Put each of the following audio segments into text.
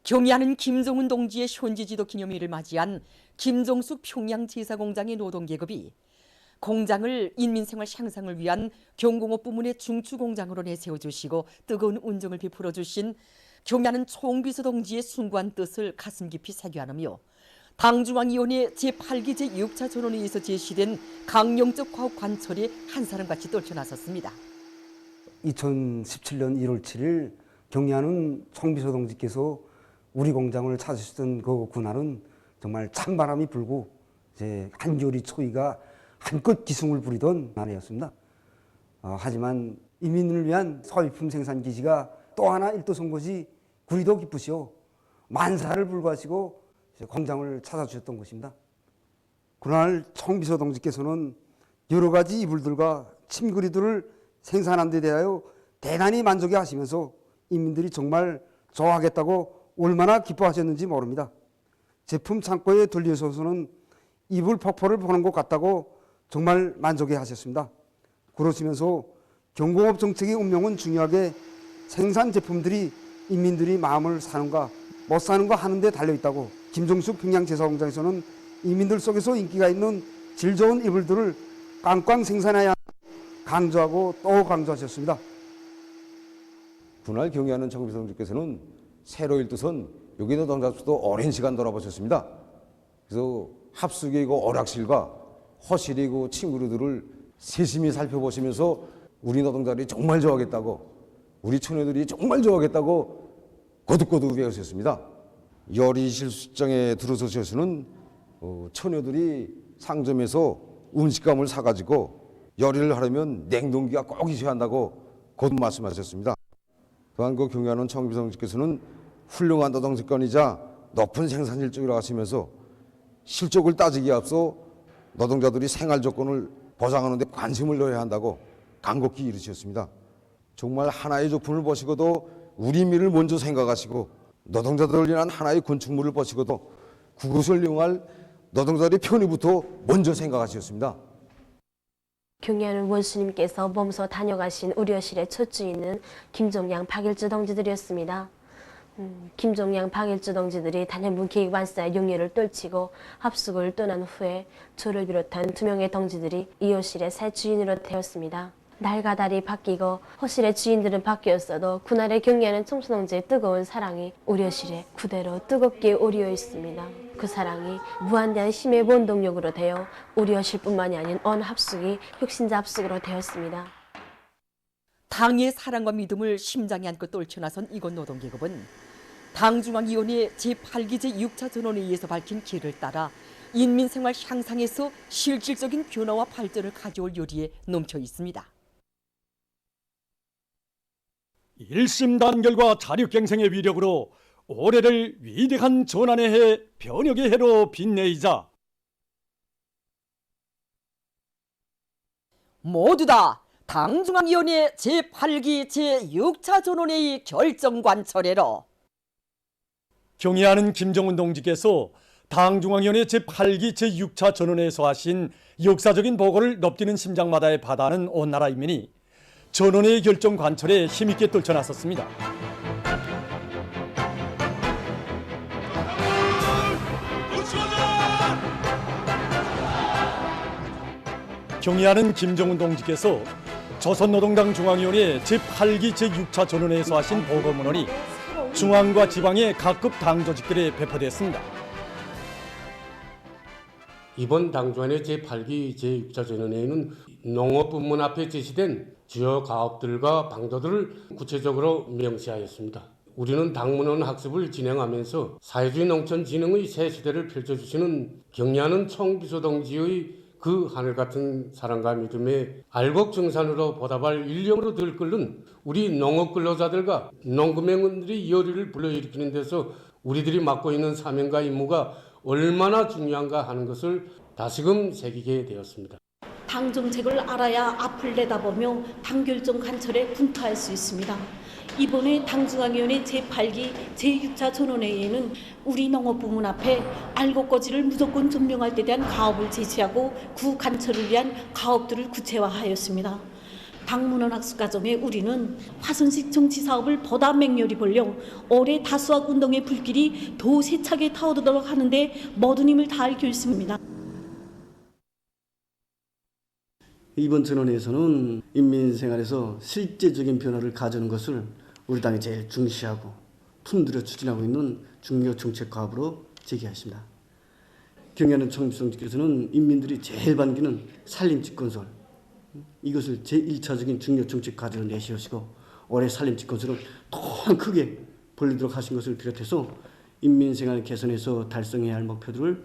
경의하는 김정은 동지의 현지지도 기념일을 맞이한 김정숙 평양제사공장의 노동계급이 공장을 인민생활 향상을 위한 경공업 부문의 중추공장으로 내세워주시고 뜨거운 운정을 베풀어 주신 경의하는 총비서 동지의 숭고한 뜻을 가슴 깊이 새겨하며 당중앙위원회 제8기 제6차 전원회의에서 제시된 강령적 과업 관철에 한 사람같이 떨쳐나섰습니다. 2017년 1월 7일 경의하는 총비서 동지께서 우리 공장을 찾으셨던 그 그날은 정말 찬바람이 불고 이제 한겨울이 초이가 한껏 기승을 부리던 날이었습니다. 하지만 인민을 위한 소비품 생산 기지가 또 하나 일도선 것이 구리도 기쁘시오 만사를 불구하시고 공장을 찾아주셨던 것입니다. 그날 총비서 동지께서는 여러 가지 이불들과 침구리들을 생산한 데 대하여 대단히 만족해 하시면서 인민들이 정말 좋아하겠다고 얼마나 기뻐하셨는지 모릅니다. 제품 창고에 들려서서는 이불 폭포를 보는 것 같다고 정말 만족해 하셨습니다. 그러시면서 경공업 정책의 운명은 중요하게 생산 제품들이 인민들이 마음을 사는가 못 사는가 하는 데 달려있다고 김정숙 평양제사공장에서는 인민들 속에서 인기가 있는 질 좋은 이불들을 꽝꽝 생산해야 강조하고 또 강조하셨습니다. 그날 경의하는 총비서 동지께서는 새로 일도선 여기 노동자수도 오랜 시간 돌아보셨습니다. 그래서 합숙이고 오락실과 허실이고 친구들을 세심히 살펴보시면서 우리 노동자들이 정말 좋아하겠다고 우리 처녀들이 정말 좋아하겠다고 거듭거듭 외우셨습니다. 요리실 수장에 들어서셔서는 처녀들이 상점에서 음식감을 사가지고 요리를 하려면 냉동기가 꼭 있어야 한다고 거듭 말씀하셨습니다. 또한 그 경의하는 총비서 동지께서는 훌륭한 노동조건이자 높은 생산 실적이라고 하시면서 실적을 따지기에 앞서 노동자들이 생활 조건을 보장하는 데 관심을 넣어야 한다고 간곡히 이르셨습니다. 정말 하나의 조품을 보시고도 우리 민을 먼저 생각하시고 노동자들을 위한 하나의 건축물을 보시고도 그것을 이용할 노동자들의 편의부터 먼저 생각하셨습니다. 경의하는 원수님께서 몸소 다녀가신 우려실의 첫 주인은 김종양, 박일주 동지들이었습니다. 김종양, 박일주 동지들이 단연분 계획 완사의 용예를 떨치고 합숙을 떠난 후에 저를 비롯한 2명의 동지들이 이 호실의 새 주인으로 되었습니다. 날과 달이 바뀌고 호실의 주인들은 바뀌었어도 그날의 경의하는 총수동지의 뜨거운 사랑이 우려실에 그대로 뜨겁게 오리어 있습니다. 그 사랑이 무한대한 힘의 원동력으로 되어 우려실뿐만이 아닌 온 합숙이 혁신자 합숙으로 되었습니다. 당의 사랑과 믿음을 심장에 안고 떨쳐나선 이곳 노동계급은 당중앙위원회 제8기 제6차 전원회의에서 밝힌 길을 따라 인민생활 향상에서 실질적인 변화와 발전을 가져올 요리에 넘쳐 있습니다. 일심단결과 자력갱생의 위력으로 올해를 위대한 전환의 해, 변혁의 해로 빛내이자 모두 다 당중앙위원회 제8기 제6차 전원회의 결정관철회로 경의하는 김정은 동지께서 당중앙위원회 제8기 제6차 전원회에서 하신 역사적인 보고를 넘기는 심장마다에 바다하는 온 나라 인민이 전원회의 결정 관철에 힘있게 떨쳐나섰습니다. 경의하는 김정은 동지께서 조선노동당 중앙위원회 제8기 제6차 전원회에서 하신 보고문헌이 중앙과 지방의 각급 당 조직들에 배포됐습니다. 이번 당중앙회 제8기 제6차 전원회의는 농업부문 앞에 제시된 주요 가업들과 방도들을 구체적으로 명시하였습니다. 우리는 당문헌 학습을 진행하면서 사회주의 농촌 진흥의 새 시대를 펼쳐주시는 경의하는 총비서 동지의 그 하늘같은 사랑과 믿음에 알곡정산으로 보답할 인력으로 들끓는 우리 농업 근로자들과 농금행원들의 열의를 불러일으키는 데서 우리들이 맡고 있는 사명과 임무가 얼마나 중요한가 하는 것을 다시금 새기게 되었습니다. 당 정책을 알아야 앞을 내다보며 당 결정 관철에 분투할 수 있습니다. 이번에 당중앙위원회 제8기 제6차 전원회의에는 우리 농업부문 앞에 알곡거지를 무조건 점령할 때 대한 가업을 제시하고 그 관철을 위한 가업들을 구체화하였습니다. 당문헌 학습과정에 우리는 화순식 정치 사업을 보다 맹렬히 벌려 올해 다수학 운동의 불길이 더 세차게 타오르도록 하는데 모든 힘을 다할 결심입니다. 이번 전원에서는 인민 생활에서 실제적인 변화를 가져오는 것을 우리 당이 제일 중시하고 품들여 추진하고 있는 중요 정책 과업으로 제기하십니다. 경의하는 청비서동지께서는 인민들이 제일 반기는 산림집건설, 이것을 제1차적인 중요 정책 과제로 내세우시고 올해 산림집건설을 더 크게 벌리도록 하신 것을 비롯해서 인민생활 개선에서 달성해야 할 목표들을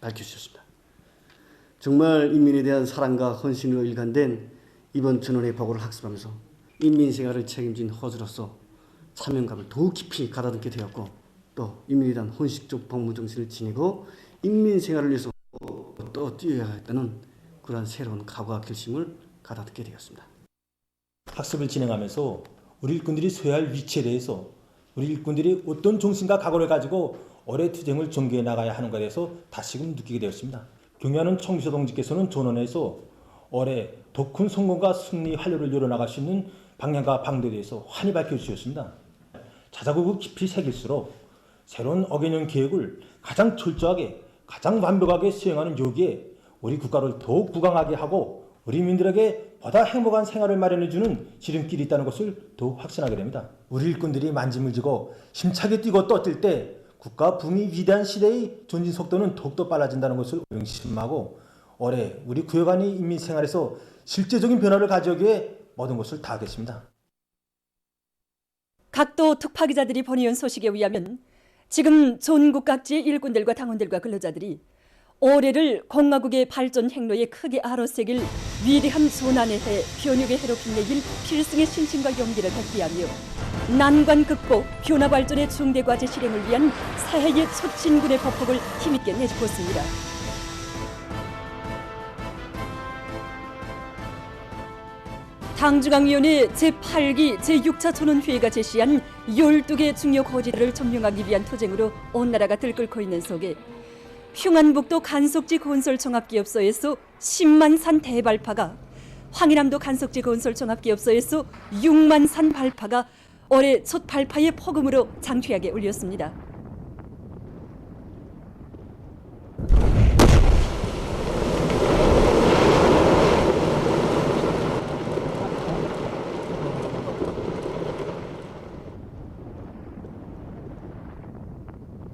밝혀주셨습니다. 정말 인민에 대한 사랑과 헌신으로 일관된 이번 전원의 보고를 학습하면서 인민생활을 책임진 허즈로서 사명감을 더욱 깊이 가다듬게 되었고, 또 인민에 대한 헌신적 복무정신을 지니고 인민생활을 위해서 또 뛰어야겠다는 그러한 새로운 각오와 결심을 가다듬게 되었습니다. 학습을 진행하면서 우리 일꾼들이 서야 할 위치에 대해서 우리 일꾼들이 어떤 정신과 각오를 가지고 올해 투쟁을 전개해 나가야 하는가에 대해서 다시금 느끼게 되었습니다. 경의하는 청비서 동지께서는 전원에서 올해 더 큰 성공과 승리 활로를 열어나갈 수 있는 방향과 방도에 대해서 환히 밝혀주셨습니다. 자자국을 깊이 새길수록 새로운 어개년 계획을 가장 철저하게 가장 완벽하게 수행하는 여기에 우리 국가를 더욱 부강하게 하고 우리 민들에게 보다 행복한 생활을 마련해주는 지름길이 있다는 것을 더욱 확신하게 됩니다. 우리 일꾼들이 만짐을 지고 힘차게 뛰고 떠뛸 때 국가 붐이 위대한 시대의 전진 속도는 더욱더 빨라진다는 것을 명심하고 올해 우리 구역안의 인민 생활에서 실제적인 변화를 가져오기 위해 모든 것을 다하겠습니다. 각도 특파기자들이 보내온 소식에 의하면 지금 전국 각지의 일꾼들과 당원들과 근로자들이 올해를 공화국의 발전 행로에 크게 아로새길 위대한 소난의 해, 변혁의 해로 빛내길 필승의 신심과 용기를 발휘하며 난관 극복, 변화 발전의 중대 과제 실행을 위한 새해의 첫 진군의 보폭을 힘있게 내주었습니다. 당중앙위원회 제8기 제6차 전원회의가 제시한 12개 중요 고지를 점령하기 위한 투쟁으로 온 나라가 들끓고 있는 속에 흉안북도 간속지 건설 종합기업소에서 10만 산 대발파가, 황희남도 간속지 건설 종합기업소에서 6만 산 발파가 올해 첫 발파의 포금으로 장쾌하게 울렸습니다.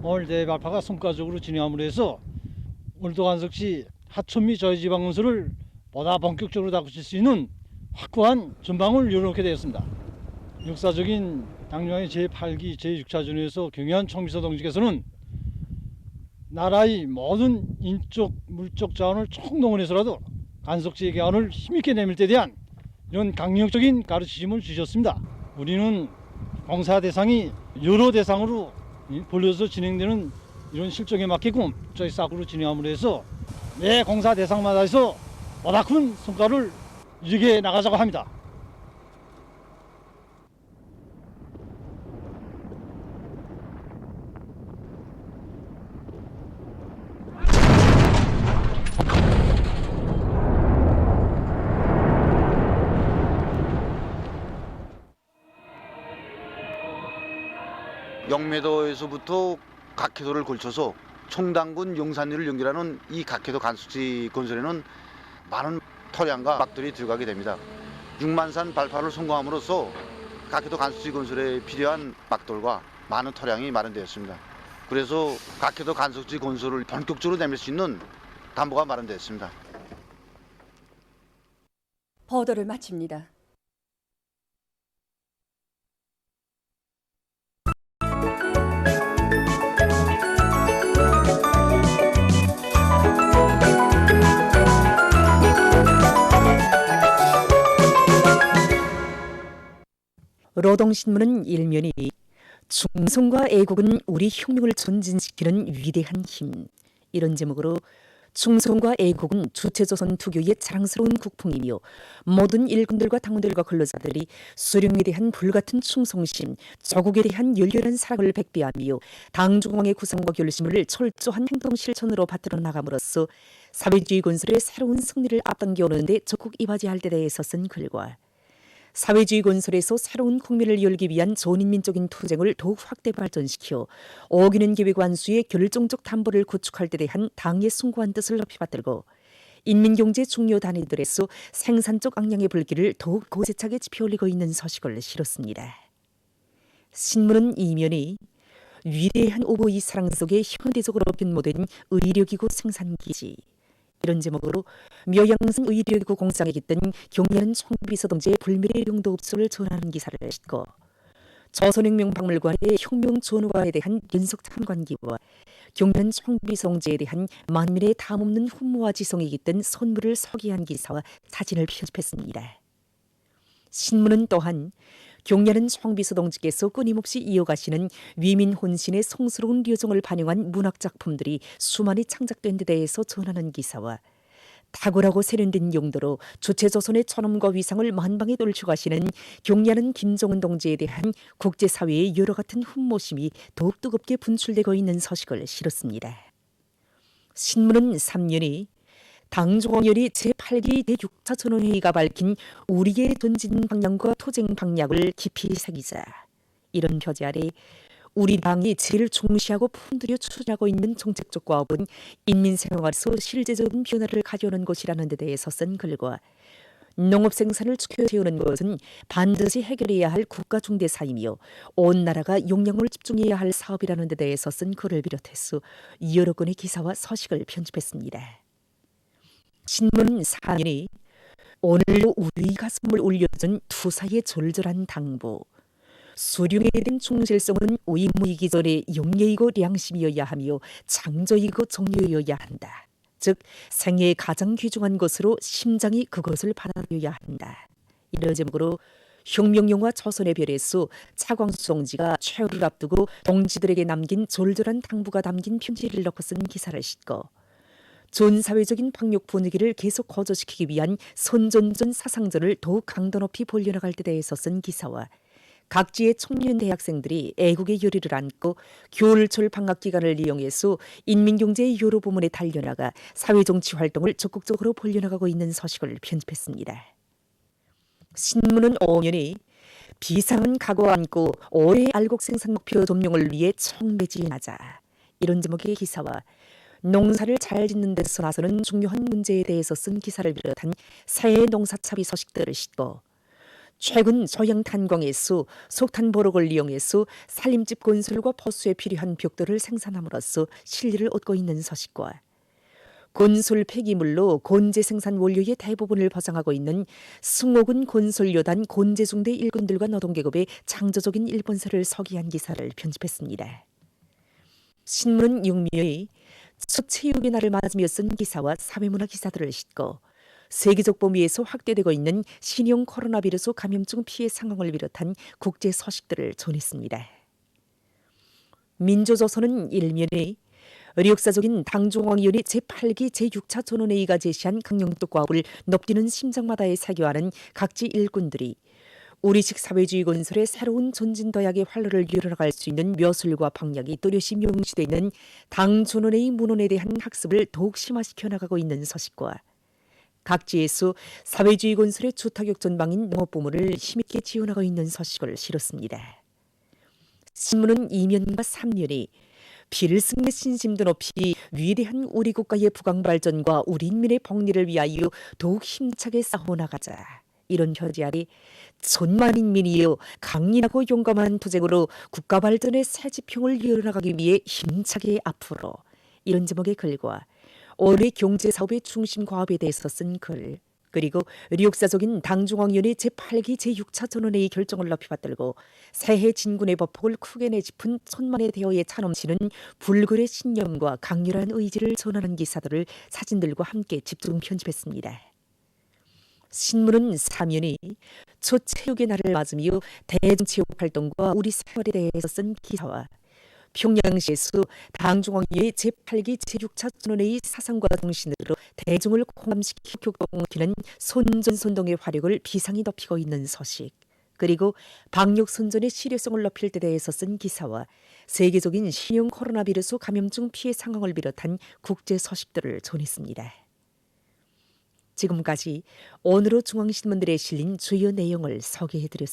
오늘 대발파가 성과적으로 진행함으로 해서 울도 간석시 하천미 저해지방건설을 보다 본격적으로 다구칠 수 있는 확고한 전방을 열어놓게 되었습니다. 역사적인 당중앙의 제8기 제6차 전후에서 경의한 청비서 동지께서는 나라의 모든 인적 물적 자원을 총동원해서라도 간석지의 개헌을 힘있게 내밀 때 대한 이런 강력적인 가르치심을 주셨습니다. 우리는 공사 대상이 여러 대상으로 벌려서 진행되는 이런 실정에 맞게끔 저희 싹으로 진행함으로 해서 매 공사 대상마다에서 보다 큰 성과를 이루게 나가자고 합니다. 영매도에서부터 각해도를 걸쳐서 총당군 용산리를 연결하는 이 각해도 간속지 건설에는 많은 토량과 막들이 들어가게 됩니다. 6만산 발파를 성공함으로써 각해도 간속지 건설에 필요한 막돌과 많은 토량이 마련되었습니다. 그래서 각해도 간속지 건설을 본격적으로 내밀 수 있는 담보가 마련되었습니다. 보도를 마칩니다. 노동신문은 일면이 충성과 애국은 우리 혁명을 전진시키는 위대한 힘, 이런 제목으로 충성과 애국은 주체조선 투교의 자랑스러운 국풍이며 모든 일꾼들과 당원들과 근로자들이 수령에 대한 불같은 충성심, 조국에 대한 열렬한 사랑을 백배하며 당중앙의 구상과 결심을 철저한 행동 실천으로 받들어 나감으로써 사회주의 건설의 새로운 승리를 앞당겨 오는 데 적극 이바지할 때 대해서 쓴 글과 사회주의 건설에서 새로운 국면을 열기 위한 전인민적인 투쟁을 더욱 확대 발전시켜 어기는 계획 완수의 결정적 담보를 구축할 때 대한 당의 숭고한 뜻을 높이 받들고 인민경제 중요 단위들에서 생산적 악량의 불길을 더욱 고세차게 지펴올리고 있는 서식을 실었습니다. 신문은 이면이 위대한 오보이 사랑 속에 현대적으로 변모된 의력이고 생산기지, 이런 제목으로 묘양성 의료기구 공장에 있던 경리하는 총비서동지의 불멸의 용도업소를 전하는 기사를 싣고 조선혁명박물관의 혁명전후관에 대한 연속 참관기와 경리하는 총비서동지에 대한 만민의 담없는 훈모와 지성이 깃든 선물을 서기한 기사와 사진을 편집했습니다. 신문은 또한 경리하는 총비서동지께서 끊임없이 이어가시는 위민 혼신의 성스러운 려정을 반영한 문학작품들이 수많이 창작된 데 대해서 전하는 기사와 탁월하고 세련된 용도로 주체조선의 존엄과 위상을 만방에 떨쳐가시는 경리하는 김정은 동지에 대한 국제사회의 여러 같은 훈모심이 더욱 뜨겁게 분출되고 있는 서식을 실었습니다. 신문은 3년이 당중앙열이 제8기 제6차 전원회의가 밝힌 우리의 전진 방향과 투쟁 방향을 깊이 새기자, 이런 표제 아래 우리 당이 제일 중시하고 품들여 추진하고 있는 정책적 과업은 인민생활에서 실제적인 변화를 가져오는 것이라는 데 대해서 쓴 글과 농업 생산을 지켜 세우는 것은 반드시 해결해야 할 국가 중대사이며 온 나라가 역량을 집중해야 할 사업이라는 데 대해서 쓴 글을 비롯해서 여러 건의 기사와 서식을 편집했습니다. 신문 4년이 오늘도 우리 가슴을 울려준 투사의 절절한 당부, 수령에 대한 충실성은 의무이기전에 영예이고良심이어야 하며 창조이고 정의여야 한다. 즉 생애의 가장 귀중한 것으로 심장이 그것을 받아들여야 한다. 이런 제목으로 혁명영화 조선의 별에서 차광수 동지가 최후를 앞두고 동지들에게 남긴 절절한 당부가 담긴 편지를 넣고 쓴 기사를 싣고 전 사회적인 방역 분위기를 계속 고조시키기 위한 선전전 사상전을 더욱 강도 높이 벌려나갈 때 대해서 쓴 기사와 각지의 청년 대학생들이 애국의 열의를 안고 겨울철 방학 기간을 이용해서 인민경제의 여러 부문에 달려나가 사회정치 활동을 적극적으로 벌려나가고 있는 서식을 편집했습니다. 신문은 5년이 비상은 각오 안고 올해 알곡 생산 목표 점령을 위해 청매진하자, 이런 제목의 기사와 농사를 잘 짓는 데서 나서는 중요한 문제에 대해서 쓴 기사를 비롯한 새해 농사차비 소식들을 싣고 최근 소양탄광에서 석탄 보록을 이용해서 살림집 건설과 포수에 필요한 벽돌을 생산함으로써 실리를 얻고 있는 서식과 건설 폐기물로 건재 생산 원료의 대부분을 보장하고 있는 승호군 건설여단 건재중대 일꾼들과 노동계급의 창조적인 일본세를 서기한 기사를 편집했습니다. 신문은 육미의 첫 체육의 날을 맞으며 쓴 기사와 사회문화 기사들을 싣고 세계적 범위에서 확대되고 있는 신형 코로나 바이러스 감염증 피해 상황을 비롯한 국제 소식들을 전했습니다. 민주조선은 일면에 역사적인 당중앙위원회 제8기 제6차 전원회의가 제시한 강령적 과업을 높이는 심장마다에 사교하는 각지 일꾼들이 우리식 사회주의 건설의 새로운 전진도약의 활로를 열어나갈 수 있는 묘술과 방향이 또렷이 명시되어 있는 당 전원회의 문헌에 대한 학습을 더욱 심화시켜 나가고 있는 서식과 각지에서 사회주의 건설의 주타격 전방인 농업부문을 힘있게 지원하고 있는 서식을 실었습니다. 신문은 2면과 3면이 필승의 신심도 높이 위대한 우리 국가의 부강발전과 우리 인민의 복리를 위하여 더욱 힘차게 싸워나가자, 이런 표지 아래 천만인민이여 강인하고 용감한 투쟁으로 국가 발전의 새 지평을 이어나가기 위해 힘차게 앞으로, 이런 제목의 글과 올해 경제사업의 중심 과업에 대해서 쓴 글, 그리고 역사적인 당중앙위원회 제8기 제6차 전원회의 결정을 높이 받들고 새해 진군의 보폭을 크게 내짚은 천만의 대어에 차넘치는 불굴의 신념과 강렬한 의지를 전하는 기사들을 사진들과 함께 집중 편집했습니다. 신문은 3면이 첫 체육의 날을 맞으며 대중체육활동과 우리 생활에 대해서 쓴 기사와 평양시에서 당중앙위의 제8기 제6차 전원회의 사상과 정신으로 대중을 공감시키 교통키는 손전선동의 화력을 비상히 높이고 있는 소식, 그리고 방역선전의 실효성을 높일 데 대해서 쓴 기사와 세계적인 신형 코로나 비루스 감염증 피해 상황을 비롯한 국제 소식들을 전했습니다. 지금까지 오늘의 중앙신문들에 실린 주요 내용을 소개해드렸습니다.